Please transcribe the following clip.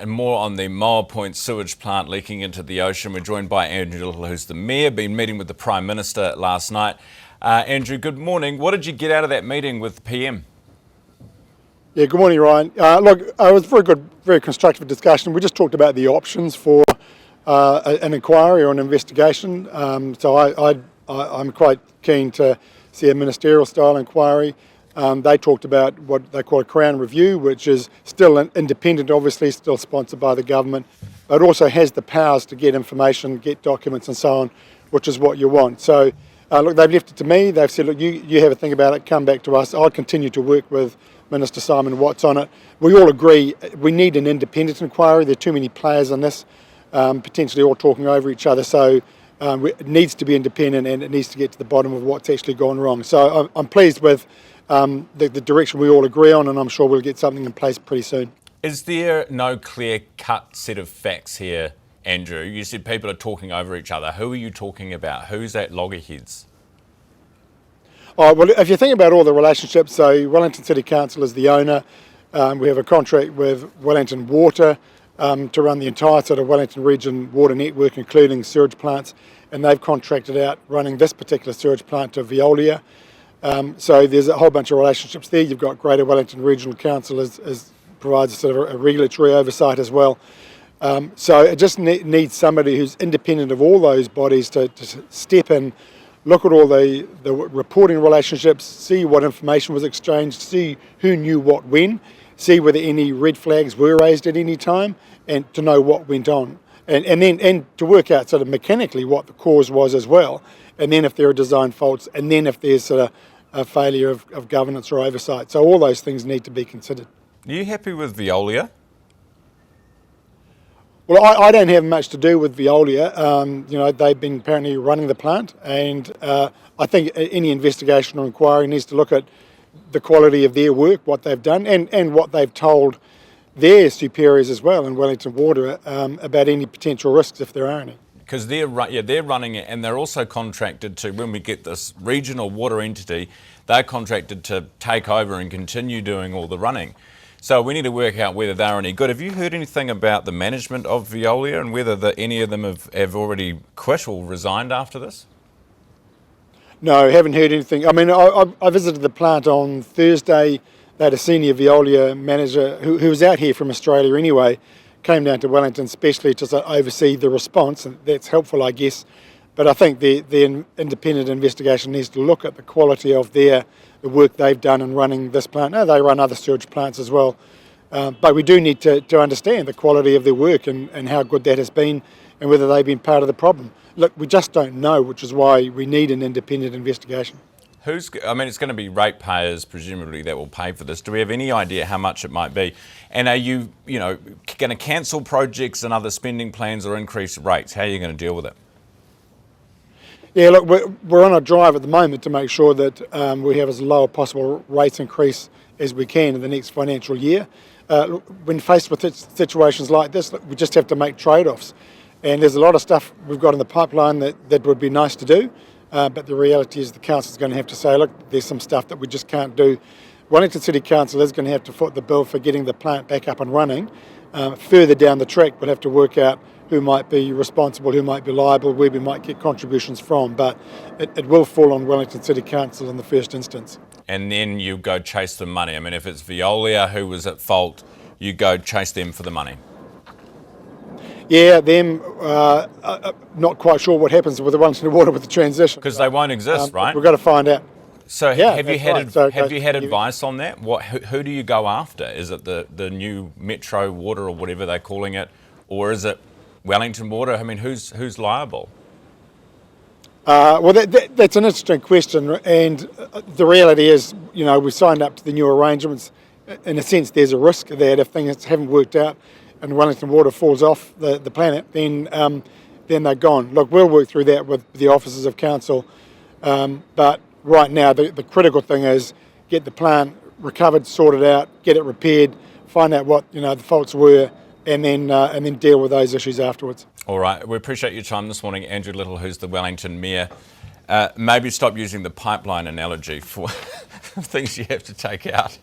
and more on the Moa Point sewage plant leaking into the ocean. We're joined by Andrew Little, who's the Mayor, been meeting with the Prime Minister last night. Andrew, good morning. What did you get out of that meeting with the PM? Yeah, good morning, Ryan. Look, it was a very good, very constructive discussion. We just talked about the options for an inquiry or an investigation. So I'm quite keen to see a ministerial style inquiry. They talked about what they call a Crown review, which is still independent, obviously, still sponsored by the government, but also has the powers to get information, get documents and so on, which is what you want. So look, they've left it to me. They've said, look, you have a think about it, come back to us. I'll continue to work with Minister Simon Watts on it. We all agree we need an independent inquiry. There are too many players in this, potentially all talking over each other. So it needs to be independent and it needs to get to the bottom of what's actually gone wrong. So I'm pleased with the direction we all agree on, and I'm sure we'll get something in place pretty soon. Is there no clear-cut set of facts here, Andrew? You said people are talking over each other. Who are you talking about? Who's at loggerheads? Oh, well, if you think about all the relationships, so Wellington City Council is the owner. We have a contract with Wellington Water to run the entire sort of Wellington region water network, including sewage plants, and they've contracted out running this particular sewage plant to Veolia. So there's a whole bunch of relationships there. You've got Greater Wellington Regional Council provides sort of a regulatory oversight as well. So it just needs somebody who's independent of all those bodies to step in, look at all the reporting relationships, see what information was exchanged, see who knew what when, see whether any red flags were raised at any time, and to know what went on. And then to work out sort of mechanically what the cause was as well, and then if there are design faults, and then if there's sort of a failure of governance or oversight. So all those things need to be considered. Are you happy with Veolia? Well, I don't have much to do with Veolia. You know, they've been apparently running the plant, and I think any investigation or inquiry needs to look at the quality of their work, what they've done, and what they've told their superiors as well in Wellington Water about any potential risks if there are any. Because they're running it, and they're also contracted to, when we get this regional water entity, they're contracted to take over and continue doing all the running. So we need to work out whether they're any good. Have you heard anything about the management of Veolia and whether any of them have already quit or resigned after this? No, haven't heard anything. I mean, I visited the plant on Thursday. They had a senior Veolia manager who was out here from Australia anyway, came down to Wellington especially to oversee the response, and that's helpful, I guess. But I think the independent investigation needs to look at the quality of the work they've done in running this plant. Now, they run other sewage plants as well. But we do need to understand the quality of their work and how good that has been and whether they've been part of the problem. Look, we just don't know, which is why we need an independent investigation. It's going to be ratepayers, presumably, that will pay for this. Do we have any idea how much it might be? And are you going to cancel projects and other spending plans or increase rates? How are you going to deal with it? Yeah, look, we're on a drive at the moment to make sure that we have as low a possible rates increase as we can in the next financial year. When faced with situations like this, we just have to make trade-offs. And there's a lot of stuff we've got in the pipeline that would be nice to do. But the reality is the council's going to have to say, look, there's some stuff that we just can't do. Wellington City Council is going to have to foot the bill for getting the plant back up and running. Further down the track, we'll have to work out who might be responsible, who might be liable, where we might get contributions from. But it will fall on Wellington City Council in the first instance. And then you go chase the money. I mean, if it's Veolia who was at fault, you go chase them for the money. Yeah, them, not quite sure what happens with the Wellington Water with the transition. Because they won't exist, right? We've got to find out. So yeah, have you had advice on that? Who do you go after? Is it the new Metro Water or whatever they're calling it? Or is it Wellington Water? I mean, who's liable? Well, that's an interesting question. And the reality is, we signed up to the new arrangements. In a sense, there's a risk that if things haven't worked out, and Wellington Water falls off the planet, then they're gone. Look, we'll work through that with the officers of council, but right now the critical thing is get the plant recovered, sorted out, get it repaired, find out what the faults were, and then deal with those issues afterwards. All right, we appreciate your time this morning, Andrew Little, who's the Wellington Mayor. Maybe stop using the pipeline analogy for things you have to take out.